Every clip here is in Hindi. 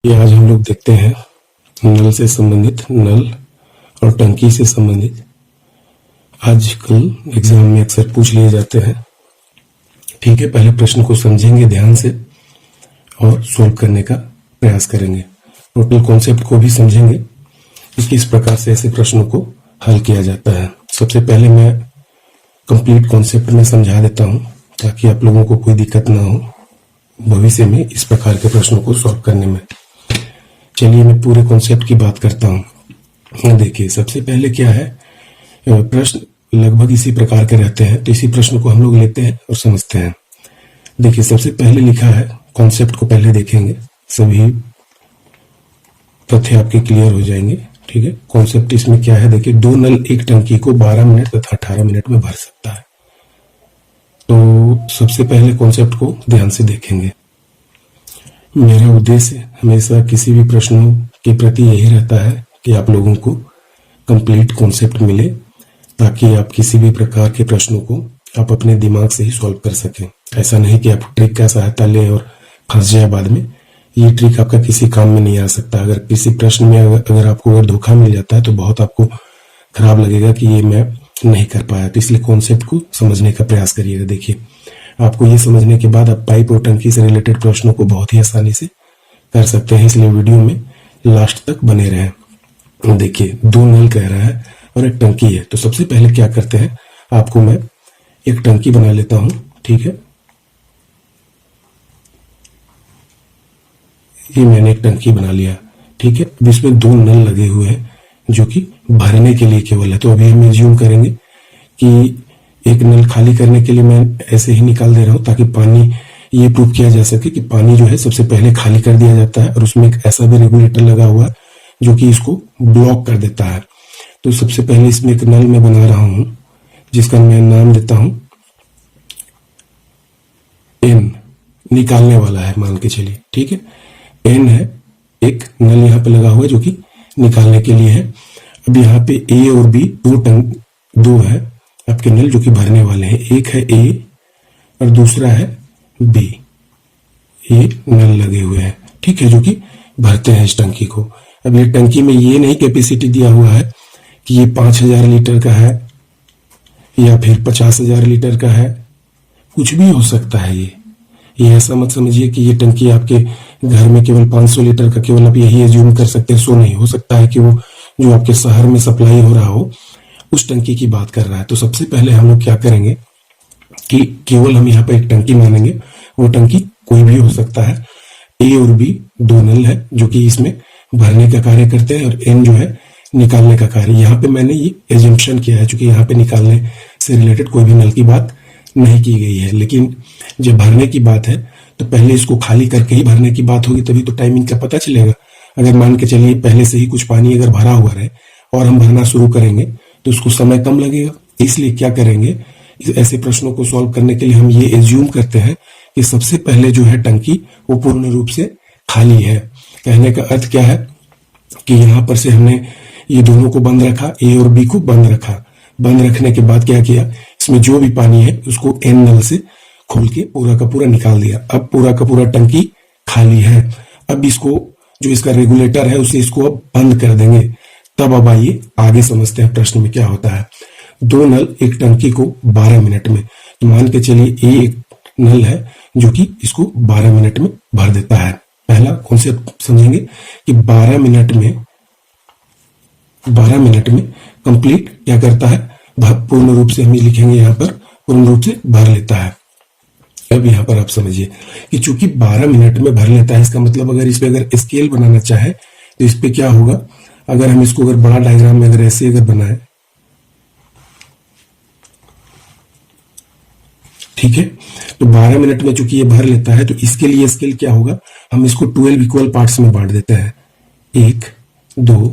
ये आज हम लोग देखते हैं नल से संबंधित, नल और टंकी से संबंधित। आजकल एग्जाम में अक्सर पूछ लिए जाते हैं। ठीक है, पहले प्रश्न को समझेंगे ध्यान से और सोल्व करने का प्रयास करेंगे। टोटल कॉन्सेप्ट को भी समझेंगे कि किस प्रकार से ऐसे प्रश्नों को हल किया जाता है। सबसे पहले मैं कंप्लीट कॉन्सेप्ट में समझा देता हूं ताकि आप लोगों को कोई दिक्कत ना हो भविष्य में इस प्रकार के प्रश्नों को सॉल्व करने में। चलिए मैं पूरे कॉन्सेप्ट की बात करता हूं। देखिए, सबसे पहले क्या है, प्रश्न लगभग इसी प्रकार के रहते हैं, तो इसी प्रश्न को हम लोग लेते हैं और समझते हैं। देखिए, सबसे पहले लिखा है, कॉन्सेप्ट को पहले देखेंगे, सभी तथ्य आपके क्लियर हो जाएंगे। ठीक है, कॉन्सेप्ट इसमें क्या है, देखिए, दो नल एक टंकी को 12 मिनट तथा 18 मिनट में भर सकता है। तो सबसे पहले कॉन्सेप्ट को ध्यान से देखेंगे। मेरा उद्देश्य हमेशा किसी भी प्रश्नों के प्रति यही रहता है कि आप लोगों को कंप्लीट कॉन्सेप्ट मिले, ताकि आप किसी भी प्रकार के प्रश्नों को आप अपने दिमाग से ही सॉल्व कर सकें। ऐसा नहीं कि आप ट्रिक का सहायता लें और फंस जाए बाद में। ये ट्रिक आपका किसी काम में नहीं आ सकता। अगर किसी प्रश्न में अगर आपको धोखा मिल जाता है तो बहुत आपको खराब लगेगा कि ये मैं नहीं कर पाया। तो इसलिए कॉन्सेप्ट को समझने का प्रयास करिएगा। देखिए, आपको ये समझने के बाद आप पाइप और टंकी से रिलेटेड प्रश्नों को बहुत ही आसानी से कर सकते हैं। इसलिए वीडियो में लास्ट तक बने रहें। देखिए, दो नल कह रहा है और एक टंकी है। तो सबसे पहले क्या करते हैं, आपको मैं एक टंकी बना लेता हूं। ठीक है, ये मैंने एक टंकी बना लिया। ठीक है, अब इसमें दो नल लगे हुए हैं जो कि भरने के लिए केवल है। तो अभी हम एज्यूम करेंगे कि एक नल खाली करने के लिए मैं ऐसे ही निकाल दे रहा हूं, ताकि पानी, ये प्रूव किया जा सके कि पानी जो है सबसे पहले खाली कर दिया जाता है। और उसमें एक ऐसा भी रेगुलेटर लगा हुआ है जो कि इसको ब्लॉक कर देता है। तो सबसे पहले इसमें एक नल मैं बना रहा हूं जिसका मैं नाम देता हूं एन, निकालने वाला है मान के चलिए। ठीक है, एन है, एक नल यहाँ पे लगा हुआ है जो कि निकालने के लिए है। अब यहाँ पे ए और बी दो है आपके नल जो कि भरने वाले हैं। एक है ए और दूसरा है बी। ये नल लगे हुए हैं, ठीक है, जो कि भरते हैं इस टंकी को। अब ये टंकी में ये नहीं कैपेसिटी दिया हुआ है कि ये 5000 लीटर का है या फिर 50,000 लीटर का है, कुछ भी हो सकता है। ये ऐसा मत समझिए कि ये टंकी आपके घर में केवल 500 लीटर का, केवल आप यही एज्यूम कर सकते हैं। सो नहीं हो सकता है कि वो जो आपके शहर में सप्लाई हो रहा हो उस टंकी की बात कर रहा है। तो सबसे पहले हम लोग क्या करेंगे कि केवल हम यहाँ पे एक टंकी मानेंगे। वो टंकी कोई भी हो सकता है। ए और बी दो नल है जो कि इसमें भरने का कार्य करते हैं और एन जो है निकालने का कार्य। यहाँ पे मैंने ये एजम्पशन किया है क्योंकि यहाँ पे निकालने से रिलेटेड कोई भी नल की बात नहीं की गई है। लेकिन जब भरने की बात है तो पहले इसको खाली करके ही भरने की बात होगी, तभी तो टाइमिंग का पता चलेगा। अगर मान के चलिए पहले से ही कुछ पानी अगर भरा हुआ रहे और हम भरना शुरू करेंगे तो उसको समय कम लगेगा। इसलिए क्या करेंगे, ऐसे प्रश्नों को सॉल्व करने के लिए हम ये एज्यूम करते हैं कि सबसे पहले जो है टंकी वो पूर्ण रूप से खाली है। कहने का अर्थ क्या है कि यहां पर से हमने ये दोनों को बंद रखा, ए और बी को बंद रखा। बंद रखने के बाद क्या किया, इसमें जो भी पानी है उसको एन नल से खोल के पूरा का पूरा निकाल दिया। अब पूरा का पूरा टंकी खाली है। अब इसको, जो इसका रेगुलेटर है, उसे इसको अब बंद कर देंगे। तब अब आइए आगे समझते हैं प्रश्न में क्या होता है। दो नल एक टंकी को 12 मिनट में, तो मान के चलिए ए एक नल है जो कि इसको 12 मिनट में भर देता है। पहला कॉन्सेप्ट समझेंगे कि 12 मिनट में कंप्लीट क्या करता है, पूर्ण रूप से हम लिखेंगे यहाँ पर, पूर्ण रूप से भर लेता है। अब यहाँ पर आप समझिए कि चूंकि 12 मिनट में भर लेता है, इसका मतलब अगर इस पे अगर स्केल बनाना चाहे तो इस पे क्या होगा, अगर हम इसको अगर बड़ा डायग्राम में अगर ऐसे अगर बनाए, ठीक है, तो 12 मिनट में चूंकि ये भर लेता है तो इसके लिए स्केल क्या होगा, हम इसको 12 इक्वल पार्ट्स में बांट देते हैं। 1 2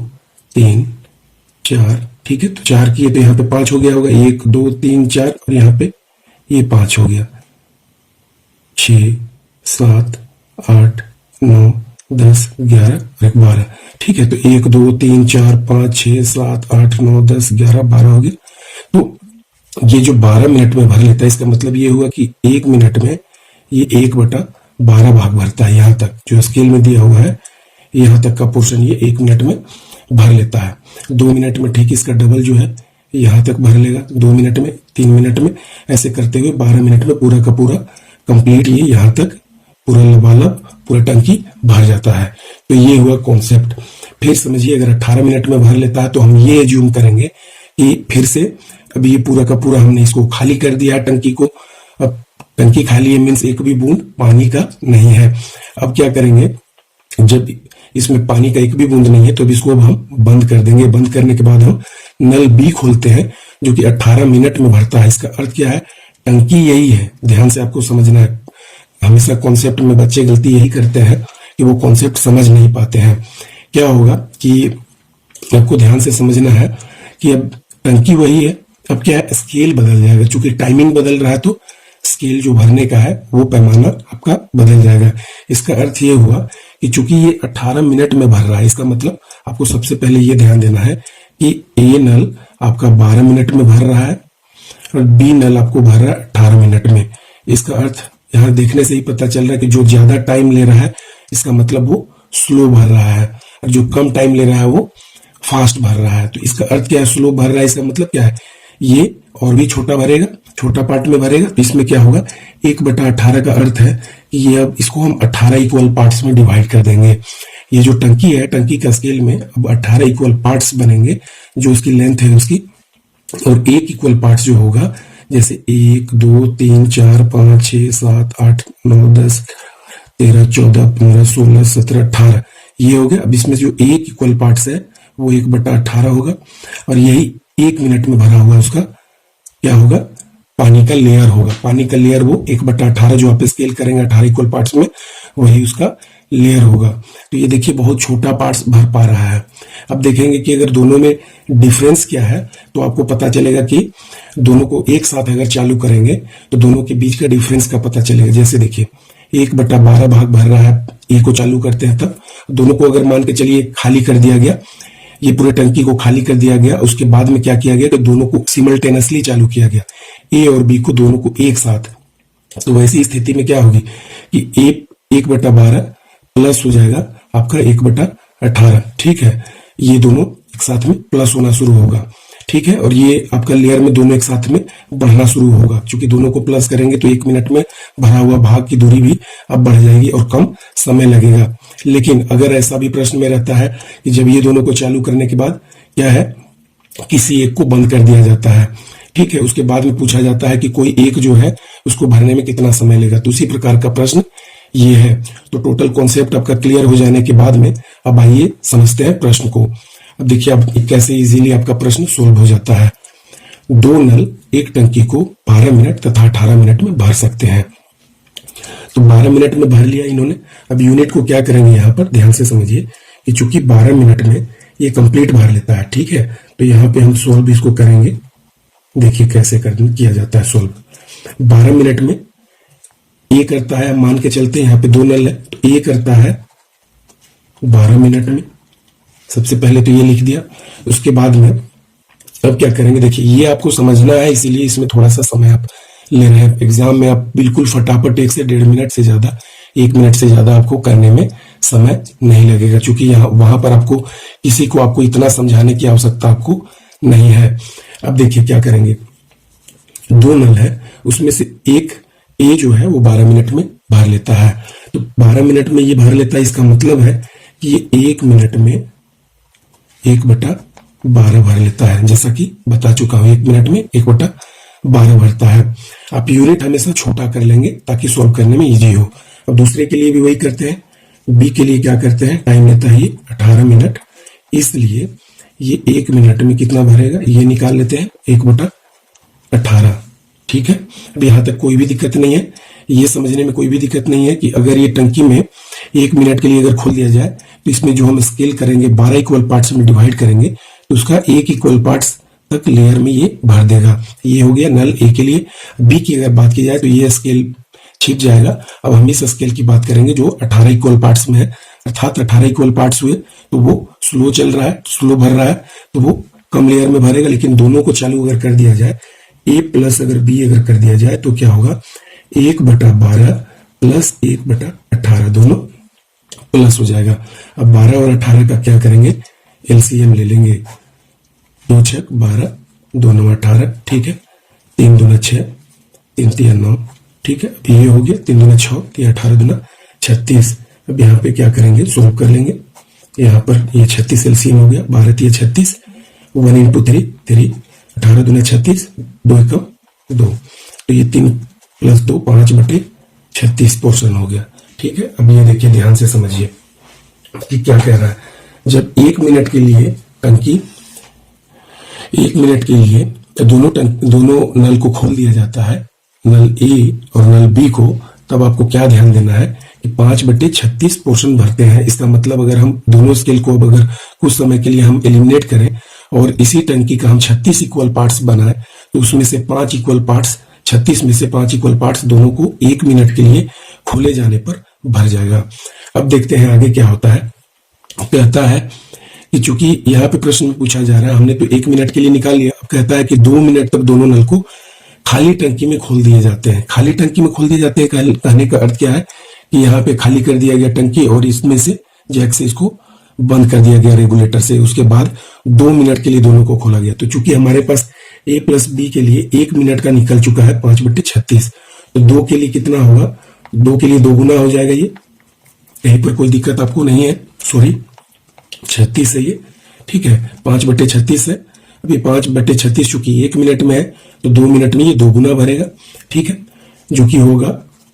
3 4, ठीक है, तो 4 किए तो यहाँ पे 5 हो गया होगा। 1 2 3 4 और यहाँ पे ये 5 हो गया। 6 7 8 9 10 11 और 12, ठीक है, तो 1 2 3 4 5 6 7 8 9 10 11 12 हो गया। तो ये जो 12 मिनट में भर लेता है, इसका मतलब ये हुआ कि 1 मिनट में ये 1/12 भाग भरता है। यहां तक जो स्केल में दिया हुआ है यहाँ तक का पोर्शन ये 1 मिनट में भर लेता है। 2 मिनट में ठीक इसका डबल जो है यहाँ तक भर लेगा, 2 मिनट में, 3 मिनट में, ऐसे करते हुए 12 मिनट में पूरा का पूरा कंप्लीट ये यहाँ तक पूरा लबालब पूरा टंकी भर जाता है। तो ये हुआ कॉन्सेप्ट। फिर समझिए अगर 18 मिनट में भर लेता है तो हम ये एज्यूम करेंगे कि फिर से अब ये पूरा का पूरा हमने इसको खाली कर दिया है टंकी को। अब टंकी खाली है मीन्स एक भी बूंद पानी का नहीं है। अब क्या करेंगे, जब इसमें पानी का एक भी बूंद नहीं है तो अब इसको अब हम बंद कर देंगे। बंद करने के बाद हम नल बी खोलते हैं जो कि 18 मिनट में भरता है। इसका अर्थ क्या है, टंकी यही है, ध्यान से आपको समझना है। हमेशा कॉन्सेप्ट में बच्चे गलती यही करते हैं कि वो कॉन्सेप्ट समझ नहीं पाते हैं। क्या होगा कि आपको ध्यान से समझना है कि अब टंकी वही है, अब क्या है स्केल बदल जाएगा। चूंकि टाइमिंग बदल रहा है तो स्केल जो भरने का है वो पैमाना आपका बदल जाएगा। इसका अर्थ ये हुआ कि चूंकि ये 18 मिनट में भर रहा है, इसका मतलब आपको सबसे पहले ये ध्यान देना है कि ए नल आपका 12 मिनट में भर रहा है और बी नल आपको भर रहा है 18 मिनट में। इसका अर्थ यहाँ देखने से ही पता चल रहा है कि जो ज्यादा टाइम ले रहा है इसका मतलब वो स्लो भर रहा है, और जो कम टाइम ले रहा है वो फास्ट भर रहा है। तो इसका अर्थ क्या है, स्लो भर रहा है, इसका मतलब क्या है, ये और भी छोटा भरेगा, छोटा पार्ट में भरेगा। तो इसमें क्या होगा, 1/18 का अर्थ है कि ये अब इसको हम 18 इक्वल पार्ट्स में डिवाइड कर देंगे। ये जो टंकी है, टंकी का स्केल में अब 18 इक्वल पार्ट्स बनेंगे जो उसकी लेंथ है उसकी, और एक इक्वल पार्ट्स जो होगा जैसे 1 2 3 4 5 6 7 8 9 10 13 14 15 16 17 18 ये हो गया। अब इसमें जो एक इक्वल पार्ट्स है वो 1/18 होगा, और यही 1 मिनट में भरा हुआ उसका क्या होगा, पानी का लेयर होगा। पानी का लेयर वो 1/18 जो आप स्केल करेंगे 18 इक्वल पार्ट्स में, वही उसका लेयर होगा। तो ये देखिए बहुत छोटा पार्ट्स भर पा रहा है। अब देखेंगे कि अगर दोनों में डिफरेंस क्या है तो आपको पता चलेगा कि दोनों को एक साथ अगर चालू करेंगे तो दोनों के बीच का डिफरेंस का पता चलेगा। जैसे देखिए 1/12 भाग भर रहा है, ए को चालू करते हैं तब दोनों को अगर मान के चलिए खाली कर दिया गया, ये पूरे टंकी को खाली कर दिया गया, उसके बाद में क्या किया गया कि दोनों को सिमल्टेनियसली चालू किया गया, ए और बी को दोनों को एक साथ। तो वैसी स्थिति में क्या होगी कि ए 1/12 प्लस हो जाएगा आपका 1/18। ठीक है, ये दोनों एक साथ में प्लस होना शुरू होगा। ठीक है, और ये आपका लेयर में दोनों एक साथ में बढ़ना शुरू होगा। क्योंकि दोनों को प्लस करेंगे तो 1 मिनट में भरा हुआ भाग की दूरी भी अब बढ़ जाएगी और कम समय लगेगा। लेकिन अगर ऐसा भी प्रश्न में रहता है कि जब ये दोनों को चालू करने के बाद क्या है, किसी एक को बंद कर दिया जाता है, ठीक है, उसके बाद में पूछा जाता है कि कोई एक जो है उसको भरने में कितना समय लेगा, तो उसी प्रकार का प्रश्न ये है। तो टोटल कॉन्सेप्ट आपका क्लियर हो जाने के बाद में अब आइए समझते हैं प्रश्न को। अब देखिए अब कैसे इजीली आपका प्रश्न सोल्व हो जाता है। 2 नल एक टंकी को 12 मिनट तथा 18 मिनट में भर सकते हैं। तो 12 मिनट में भर लिया इन्होंने। अब यूनिट को क्या करेंगे, यहाँ पर ध्यान से समझिए कि चूंकि 12 मिनट में ये कंप्लीट भर लेता है, ठीक है, तो यहाँ पे हम सोल्व इसको करेंगे। देखिए कैसे किया जाता है सोल्व। 12 मिनट में ए करता है, मान के चलते हैं यहाँ पे 2 नल है तो ए करता है 12 मिनट में। सबसे पहले तो ये लिख दिया, उसके बाद में अब क्या करेंगे, देखिए ये आपको समझना है इसीलिए इसमें थोड़ा सा समय आप ले रहे हैं। एग्जाम में आप बिल्कुल फटाफट 1 से 1.5 मिनट से ज्यादा, 1 मिनट से ज्यादा आपको करने में समय नहीं लगेगा, क्योंकि यहाँ वहां पर आपको किसी को आपको इतना समझाने की आवश्यकता आपको नहीं है। अब देखिए क्या करेंगे, 2 नल है उसमें से एक ए जो है वो 12 मिनट में भर लेता है। तो 12 मिनट में ये भर लेता है, इसका मतलब है कि ये 1 मिनट में 1/12 भर लेता है। जैसा कि बता चुका हूं, 1 मिनट में 1/12 भरता है। आप यूनिट हमेशा छोटा कर लेंगे ताकि सॉल्व करने में इजी हो। अब दूसरे के लिए भी वही करते हैं। बी के लिए क्या करते हैं, टाइम लेता है ये 18 मिनट, इसलिए ये 1 मिनट में कितना भरेगा ये निकाल लेते हैं 1/18। ठीक है, अब यहां तक कोई भी दिक्कत नहीं है, ये समझने में कोई भी दिक्कत नहीं है कि अगर ये टंकी में 1 मिनट के लिए अगर खोल दिया जाए तो इसमें जो हम स्केल करेंगे 12 इक्वल पार्ट्स में डिवाइड करेंगे तो उसका 1 इक्वल पार्ट्स तक लेयर में ये भर देगा। ये हो गया नल ए के लिए। बी की अगर बात की जाए तो ये स्केल छिप जाएगा। अब हम इस स्केल की बात करेंगे जो 18 इक्वल पार्ट्स में है, अर्थात 18 इक्वल पार्ट्स हुए तो वो स्लो चल रहा है, स्लो भर रहा है, तो वो कम लेयर में भरेगा। लेकिन दोनों को चालू अगर कर दिया जाए, ए प्लस अगर बी अगर कर दिया जाए तो क्या होगा, 1/12 प्लस 1/18 दोनों प्लस हो जाएगा। अब 12 और 18 का क्या करेंगे, एलसीएम ले लेंगे। 2 छक 12, 2 9 18, ठीक है। 3 दूना 6, 3 3 9, ठीक है। अब ये हो गया 3 दूना 6, 3 18 दूना 36। अब यहाँ पे क्या करेंगे, सोल्व कर लेंगे। यहाँ पर ये 36 एलसीएम हो गया, 12 3 36, 1 इंटू 3 3, 18 दूना 36, 2 एकम 2, तो ये 3 + 2 5/36 पोर्शन हो गया, ठीक है। अब ये देखिए, ध्यान से समझिए कि क्या कह रहा है। जब 1 मिनट के लिए टंकी, 1 मिनट के लिए दोनों नल को खोल दिया जाता है, नल ए और नल बी को, तब आपको क्या ध्यान देना है कि 5/36 पोर्शन भरते हैं। इसका मतलब अगर हम दोनों स्केल को अगर कुछ समय के लिए हम एलिमिनेट करें और इसी टंकी का हम 36 इक्वल पार्ट्स बनाए, तो उसमें से 5 इक्वल पार्ट्स, 36 में से 5 इक्वल पार्ट्स दोनों को 1 मिनट के लिए खोले जाने पर भर जाएगा। अब देखते हैं आगे क्या होता है। कहता है कि चूंकि यहाँ पे प्रश्न में पूछा जा रहा है, हमने तो 1 मिनट के लिए निकाल लिया। अब कहता है कि 2 मिनट तक दोनों नल को खाली टंकी में खोल दिए जाते हैं। खाली टंकी में खोल दिए जाते हैं कहने का अर्थ क्या है कि यहाँ पे खाली कर दिया गया टंकी और इसमें से जैक से इसको बंद कर दिया गया रेगुलेटर से। उसके बाद 2 मिनट के लिए दोनों को खोला गया। तो चूंकि हमारे पास ए प्लस बी के लिए 1 मिनट का निकल चुका है 5/36, तो 2 के लिए कितना होगा, 2 के लिए 2 गुना हो जाएगा। ये यहीं पर कोई दिक्कत आपको नहीं है, सॉरी 36 है ये, ठीक है। 5/36 है। अब ये 5/36 चूंकि 1 मिनट में है, तो 2 मिनट में ये 2 गुना भरेगा, ठीक है, जो कि होगा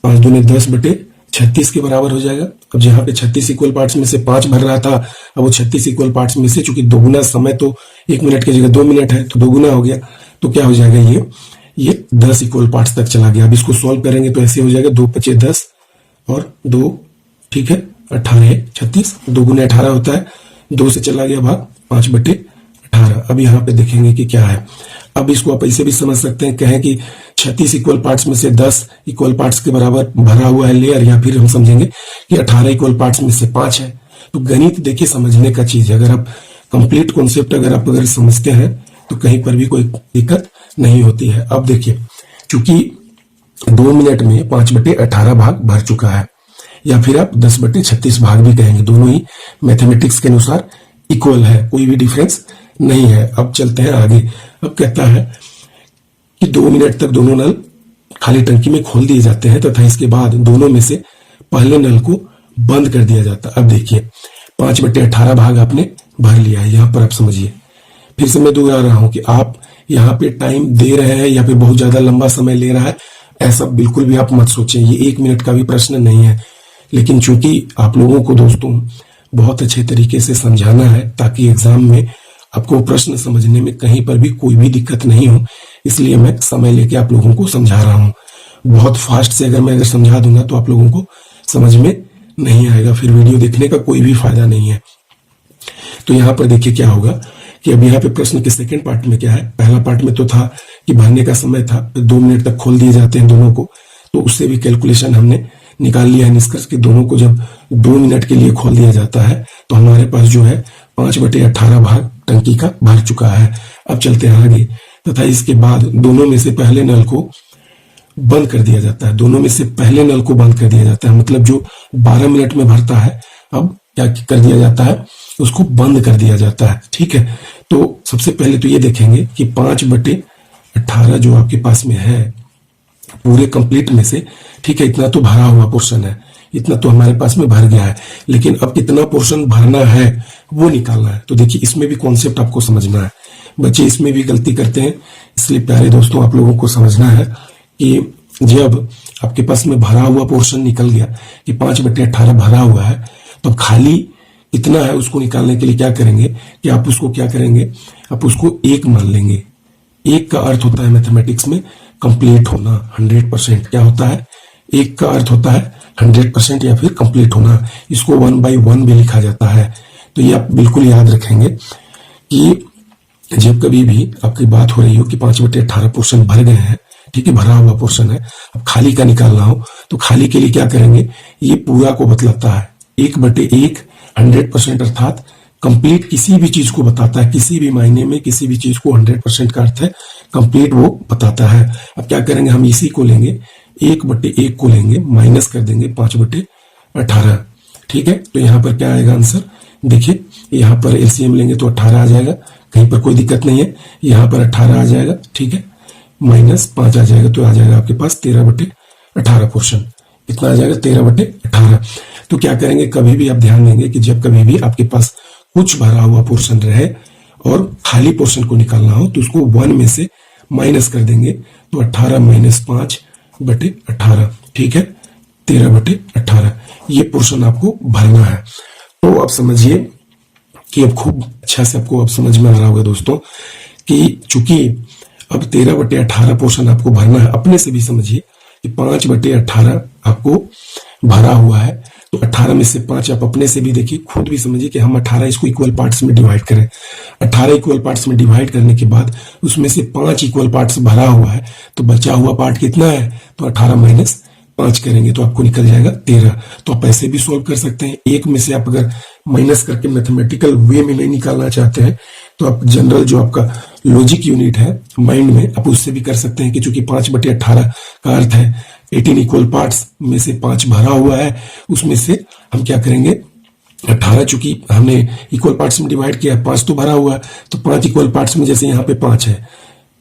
5 दूने 10/36 के बराबर हो जाएगा। अब जहां पे 36 इक्वल पार्ट्स में से 5 भर रहा था, अब वो 36 इक्वल पार्ट्स में से चूंकि 2 गुना समय तो 1 मिनट की जगह 2 मिनट है, तो 2 गुना हो गया। तो क्या हो जाएगा, ये 10 इक्वल पार्ट्स तक चला गया। अब इसको सॉल्व करेंगे तो ऐसे हो जाएगा 2 × 5 = 10 और 2, ठीक है, 18 36, 2 गुने 18 होता है, 2 से चला गया भाग 5/18। अब यहाँ पे देखेंगे कि क्या है। अब इसको आप ऐसे भी समझ सकते हैं, कहें कि 36 इक्वल पार्ट्स में से 10 इक्वल पार्ट्स के बराबर भरा हुआ है लेयर, या फिर हम समझेंगे कि 18 इक्वल पार्ट्स में से 5 है। तो गणित देखिए समझने का चीज है। अगर आप कंप्लीट कॉन्सेप्ट अगर समझते हैं तो कहीं पर भी कोई दिक्कत नहीं होती है। अब देखिए, चूंकि 2 मिनट में 5/18 भाग भर चुका है, या फिर आप 10/36 भाग भी कहेंगे, दोनों ही मैथमेटिक्स के अनुसार इक्वल है, कोई भी डिफरेंस नहीं है। अब चलते हैं आगे। अब कहता है कि 2 मिनट तक दोनों नल खाली टंकी में खोल दिए जाते हैं तथा इसके बाद दोनों में से पहले नल को बंद कर दिया जाता है। अब देखिए, 5/18 भाग आपने भर लिया है। यहां पर आप समझिए, फिर से मैं दोहरा रहा हूं कि आप यहाँ पे टाइम दे रहे हैं या फिर बहुत ज्यादा लंबा समय ले रहा है, ऐसा बिल्कुल भी आप मत सोचें। ये 1 मिनट का भी प्रश्न नहीं है, लेकिन चूंकि आप लोगों को दोस्तों बहुत अच्छे तरीके से समझाना है ताकि एग्जाम में आपको प्रश्न समझने में कहीं पर भी कोई भी दिक्कत नहीं हो, इसलिए मैं समय लेके आप लोगों को समझा रहा हूं। बहुत फास्ट से अगर समझा दूंगा तो आप लोगों को समझ में नहीं आएगा, फिर वीडियो देखने का कोई भी फायदा नहीं है। तो यहाँ पर देखिए क्या होगा कि अब यहाँ पे प्रश्न के सेकंड पार्ट में क्या है। पहला पार्ट में तो था कि भरने का समय था, 2 मिनट तक खोल दिए जाते हैं दोनों को, तो उससे भी कैलकुलेशन हमने निकाल लिया है निष्कर्ष कि दोनों को जब 2 मिनट के लिए खोल दिया जाता है तो हमारे पास जो है 5/18 भाग टंकी का भर चुका है। अब चलते हैं आगे। तथा इसके बाद दोनों में से पहले नल को बंद कर दिया जाता है। दोनों में से पहले नल को बंद कर दिया जाता है, मतलब जो 12 मिनट में भरता है, अब क्या कर दिया जाता है, उसको बंद कर दिया जाता है, ठीक है। तो सबसे पहले तो ये देखेंगे कि 5/18 जो आपके पास में है पूरे कंप्लीट में से, ठीक है, इतना तो भरा हुआ पोर्शन है, इतना तो हमारे पास में भर गया है, लेकिन अब कितना पोर्शन भरना है वो निकालना है। तो देखिए, इसमें भी कॉन्सेप्ट आपको समझना है। बच्चे इसमें भी गलती करते हैं, इसलिए प्यारे दोस्तों आप लोगों को समझना है कि जब आपके पास में भरा हुआ पोर्शन निकल गया कि 5/18 भरा हुआ है, तो खाली कितना है उसको निकालने के लिए क्या करेंगे कि आप उसको क्या करेंगे, आप उसको 1 मान लेंगे। 1 का अर्थ होता है मैथमेटिक्स में कंप्लीट होना, 100%। क्या होता है, 1 का अर्थ होता है 100% या फिर कंप्लीट होना। इसको 1/1 भी लिखा जाता है। तो ये आप बिल्कुल याद रखेंगे कि जब कभी भी आपकी बात हो रही हो कि 5/18 पोर्शन भर गए हैं, ठीक है, भरा हुआ पोर्शन है, अब खाली का निकालना हो तो खाली के लिए क्या करेंगे, ये पूरा को बतलाता है। 1/1 100% अर्थात कंप्लीट किसी भी चीज को बताता है, किसी भी मायने में किसी भी चीज को 100% का अर्थ है कंप्लीट, वो बताता है। अब क्या करेंगे, हम इसी को लेंगे, 1/1 को लेंगे, माइनस कर देंगे 5/18। ठीक है। तो यहाँ पर क्या आएगा आंसर, देखिए यहाँ पर एलसीएम लेंगे तो 18 आ जाएगा, कहीं पर कोई दिक्कत नहीं है। यहाँ पर 18 आ जाएगा, ठीक है, -5 आ जाएगा, तो आ जाएगा आपके पास 13/18 पोर्शन। कितना आ जाएगा, 13/18। तो क्या करेंगे, कभी भी आप ध्यान देंगे कि जब कभी भी आपके पास कुछ भरा हुआ पोर्शन रहे और खाली पोर्शन को निकालना हो तो उसको 1 में से माइनस कर देंगे, तो 18 - 5/18, ठीक है, 13/18 ये पोर्शन आपको भरना है। तो आप समझिए कि अब खूब अच्छा से आपको अब समझ में आ रहा होगा दोस्तों कि चूंकि अब 13/18 पोर्शन आपको भरना है। अपने से भी समझिए कि 5/18 आपको भरा हुआ है, तो 18 में से 5 आप अपने से भी देखिए, खुद भी समझिए कि हम 18 इसको इक्वल पार्ट्स में डिवाइड करें। 18 इक्वल पार्ट्स में डिवाइड करने के बाद उसमें से 5 इक्वल पार्ट्स भरा हुआ है, तो बचा हुआ पार्ट कितना है, तो 18 - 5 करेंगे तो आपको निकल जाएगा 13। तो आप ऐसे भी सोल्व कर सकते हैं। एक में से आप अगर माइनस करके मैथमेटिकल वे में नहीं निकालना चाहते हैं तो आप जनरल जो आपका लॉजिक यूनिट है माइंड में, आप उससे भी कर सकते हैं कि चूंकि 5/18 का अर्थ है 18 इक्वल पार्ट्स में से 5 भरा हुआ है, उसमें से हम क्या करेंगे, 18 चूंकि हमने इक्वल पार्ट्स में डिवाइड किया, 5 तो भरा हुआ है, तो 5 इक्वल पार्ट्स में जैसे यहाँ पे 5 है,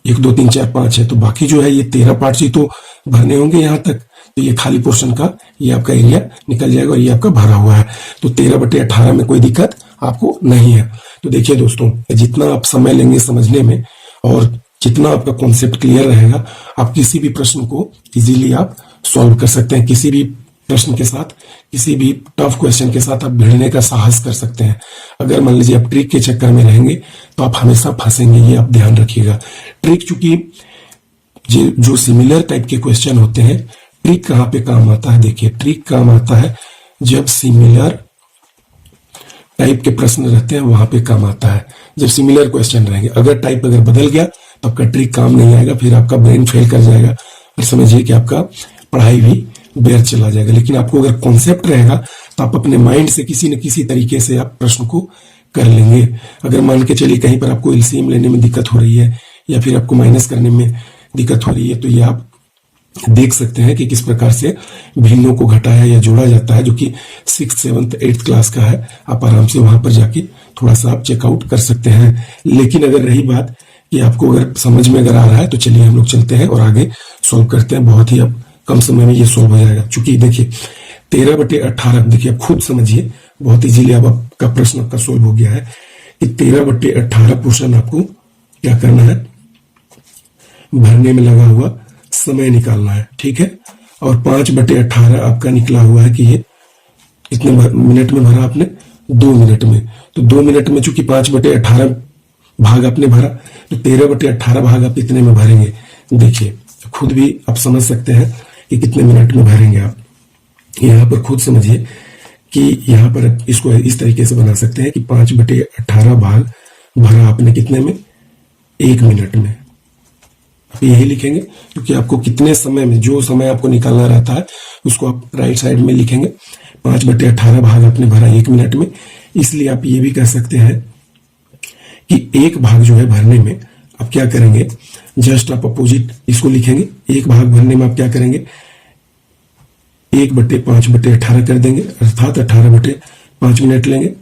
1 2 3 4 5 है, तो बाकी जो है ये 13 पार्ट्स ही तो भरने होंगे यहाँ तक। तो ये खाली पोर्शन का ये आपका एरिया निकल जाएगा और ये आपका भरा हुआ है। तो 13/18 में कोई दिक्कत आपको नहीं है। तो देखिए दोस्तों, जितना आप समय लेंगे समझने में और जितना आपका कॉन्सेप्ट क्लियर रहेगा, आप किसी भी प्रश्न को इजीली आप सॉल्व कर सकते हैं। किसी भी प्रश्न के साथ, किसी भी टफ क्वेश्चन के साथ आप भिड़ने का साहस कर सकते हैं। अगर मान लीजिए आप ट्रिक के चक्कर में रहेंगे तो आप हमेशा फंसेंगे, ये आप ध्यान रखिएगा। ट्रिक चूंकि जो सिमिलर टाइप के क्वेश्चन होते हैं, ट्रिक कहां पे काम आता है, देखिए ट्रिक काम आता है जब सिमिलर टाइप के प्रश्न रहते हैं, वहां पे काम आता है। जब सिमिलर क्वेश्चन रहेंगे, अगर टाइप अगर बदल गया तो आपका ट्रिक काम नहीं आएगा, फिर आपका ब्रेन फेल कर जाएगा और समझिए कि आपका पढ़ाई भी व्यर्थ चला जाएगा। लेकिन आपको अगर कॉन्सेप्ट रहेगा तो आप अपने माइंड से किसी न किसी तरीके से आप प्रश्न को कर लेंगे। अगर मान के चलिए कहीं पर आपको एलसीएम लेने में दिक्कत हो रही है या फिर आपको माइनस करने में दिक्कत हो रही है, तो ये आप देख सकते हैं कि किस प्रकार से भिन्नों को घटाया या जोड़ा जाता है, जो कि 6th 7th 8th क्लास का है। आप आराम से वहां पर जाके थोड़ा सा आप चेकआउट कर सकते हैं। लेकिन अगर रही बात कि आपको अगर समझ में अगर आ रहा है तो चलिए हम लोग चलते हैं और आगे सोल्व करते हैं। बहुत ही अब कम समय में ये सोल्व हो जाएगा। चूंकि देखिए 13/18, देखिए आप खुद समझिए, बहुत इजीली अब आपका प्रश्न आपका सोल्व हो गया है कि 13/18 पोर्शन आपको क्या करना है, भरने में लगा हुआ समय निकालना है, ठीक है। और 5/18 आपका निकला हुआ है कि ये कितने मिनट में भरा आपने, 2 मिनट में। तो 2 मिनट में चूंकि 5/18 भाग आपने भरा, तो 13/18 भाग आप कितने में भरेंगे, देखिए खुद भी आप समझ सकते हैं कि कितने मिनट में भरेंगे आप। यहाँ पर खुद समझिए कि यहाँ पर इसको इस तरीके से बना सकते हैं कि 5/18 भाग भरा आपने कितने में, 1 मिनट में। आप यही लिखेंगे क्योंकि आपको कितने समय में, जो समय आपको निकालना रहता है उसको आप राइट साइड में लिखेंगे। 5/18 भाग आपने भरा 1 मिनट में, इसलिए आप ये भी कह सकते हैं कि एक भाग जो है भरने में आप क्या करेंगे, जस्ट आप अपोजिट इसको लिखेंगे। एक भाग भरने में आप क्या करेंगे, 1/5/18 कर देंगे, अर्थात 18/5 मिनट लेंगे,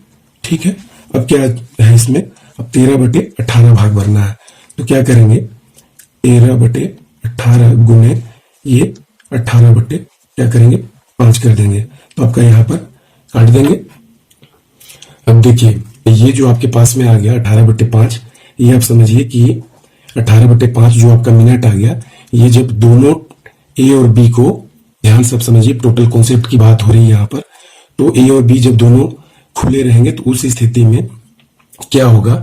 ठीक है। अब क्या है इसमें, अब 13/18 भाग भरना है, तो क्या करेंगे, 13/18 गुने ये 18 क्या करेंगे, 5 कर देंगे। तो आपका यहाँ पर काट देंगे। अब देखिए ये जो आपके पास में आ गया 18/5, ये आप समझिए कि 18/5 जो आपका मिनट आ गया, ये जब दोनों ए और बी को, ध्यान से आप समझिए, टोटल कॉन्सेप्ट की बात हो रही है यहाँ पर। तो ए और बी जब दोनों खुले रहेंगे तो उस स्थिति में क्या होगा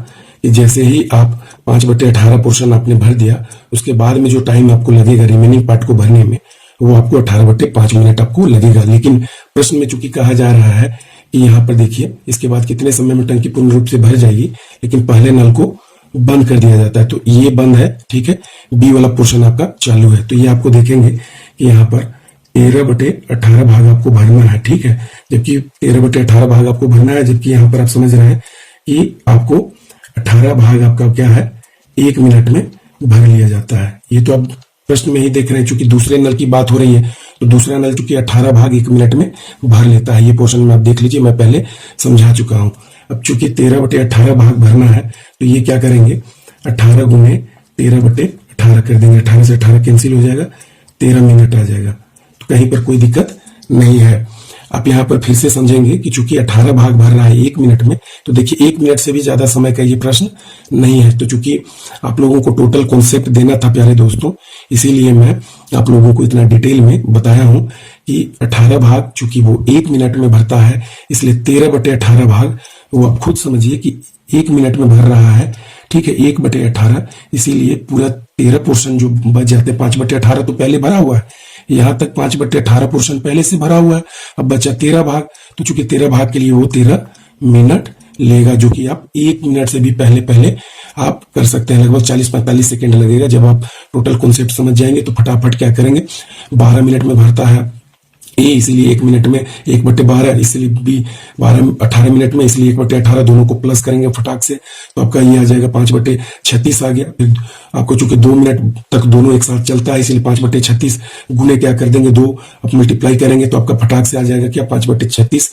कि जैसे ही आप 5/18 पोर्शन आपने भर दिया, उसके बाद में जो टाइम आपको लगेगा रिमेनिंग पार्ट को भरने में, वो आपको 18/5 मिनट आपको लगेगा। लेकिन प्रश्न में चूंकि कहा जा रहा है कि यहाँ पर देखिए इसके बाद कितने समय में टंकी पूर्ण रूप से भर जाएगी, लेकिन पहले नल को बंद कर दिया जाता है, तो ये बंद है, ठीक है। बी वाला पोर्शन आपका चालू है, तो ये आपको देखेंगे कि यहाँ पर 13/18 भाग आपको भरना है, ठीक है। जबकि 13/18 भाग आपको भरना है, जबकि यहाँ पर आप समझ रहे हैं कि आपको 18 भाग आपका क्या है, 1 मिनट में भर लिया जाता है। ये तो आप प्रश्न में ही देख रहे हैं, चूंकि दूसरे नल की बात हो रही है तो दूसरा नल चूंकि 18 भाग 1 मिनट में भर लेता है। ये पोर्शन में आप देख लीजिए, मैं पहले समझा चुका हूं। अब चूंकि 13/18 भाग भरना है तो ये क्या करेंगे, 18 गुने 13/18 कर देंगे। 18 से 18 कैंसिल हो जाएगा, 13 मिनट आ जाएगा। तो कहीं पर कोई दिक्कत नहीं है। आप यहां पर फिर से समझेंगे कि चूंकि 18 भाग भर रहा है 1 मिनट में, तो देखिए 1 मिनट से भी ज्यादा समय का ये प्रश्न नहीं है। तो चूंकि आप लोगों को टोटल कॉन्सेप्ट देना था प्यारे दोस्तों, इसीलिए मैं आप लोगों को इतना डिटेल में बताया हूं कि 18 भाग चूंकि वो 1 मिनट में भरता है, इसलिए 13/18 भाग वो आप खुद समझिए कि 1 मिनट में भर रहा है। ठीक है, 1/18, इसीलिए पूरा 13 पोर्शन जो बच जाते हैं, 5/18 तो पहले भरा हुआ है, यहां तक 5/18 पोर्शन पहले से भरा हुआ है। अब बचा 13 भाग, तो चूंकि 13 भाग के लिए वो 13 मिनट लेगा, जो कि आप 1 मिनट से भी पहले पहले आप कर सकते हैं। लगभग 40-45 सेकेंड लगेगा। जब आप टोटल कॉन्सेप्ट समझ जाएंगे तो फटाफट क्या करेंगे, 12 मिनट में भरता है ए, इसीलिए 1 मिनट में 1/12, इसलिए बी 18 मिनट में, इसलिए 1/18 दोनों को प्लस करेंगे फटाक से, तो आपका ये आ जाएगा 5/36 आ गया। फिर आपको चूंकि 2 मिनट तक दोनों एक साथ चलता है, इसलिए 5/36 गुने क्या कर देंगे, 2 आप मल्टीप्लाई करेंगे तो आपका फटाक से आ जाएगा क्या, 5/36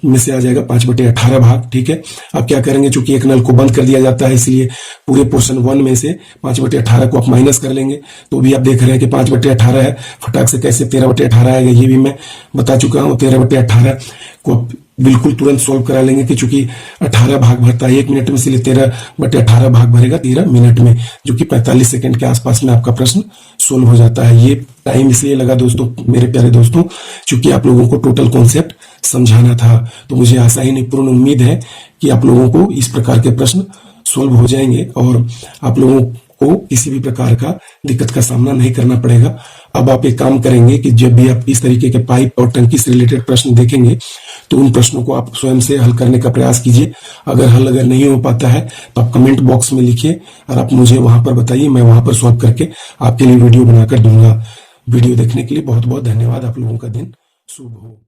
में से आ जाएगा 5/18 भाग। ठीक है, अब क्या करेंगे, चूंकि एक नल को बंद कर दिया जाता है, इसलिए पूरे पोर्शन 1 में से 5/18 को आप माइनस कर लेंगे, तो भी आप देख रहे हैं कि 5/18 है। फटाक से कैसे 13/18 आएगा, ये भी मैं बता चुका हूं। 13/18 को आप बिल्कुल तुरंत सोल्व करा लेंगे कि चूंकि 18 भाग भरता है 1 मिनट में, इसलिए 13/18 भाग भरेगा 13 मिनट में, जो कि 45 सेकंड के आसपास में आपका प्रश्न सोल्व हो जाता है। ये टाइम इसलिए लगा दोस्तों, मेरे प्यारे दोस्तों, चूंकि आप लोगों को टोटल कॉन्सेप्ट समझाना था। तो मुझे आशा ही नहीं, पूर्ण उम्मीद है कि आप लोगों को इस प्रकार के प्रश्न सोल्व हो जाएंगे और आप लोगों को किसी भी प्रकार का दिक्कत का सामना नहीं करना पड़ेगा। अब आप एक काम करेंगे कि जब भी आप इस तरीके के पाइप और टंकी से रिलेटेड प्रश्न देखेंगे तो उन प्रश्नों को आप स्वयं से हल करने का प्रयास कीजिए। अगर नहीं हो पाता है तो आप कमेंट बॉक्स में लिखिए और आप मुझे वहां पर बताइए, मैं वहां पर सॉल्व करके आपके लिए वीडियो बनाकर दूंगा। वीडियो देखने के लिए बहुत बहुत धन्यवाद। आप लोगों का दिन शुभ हो।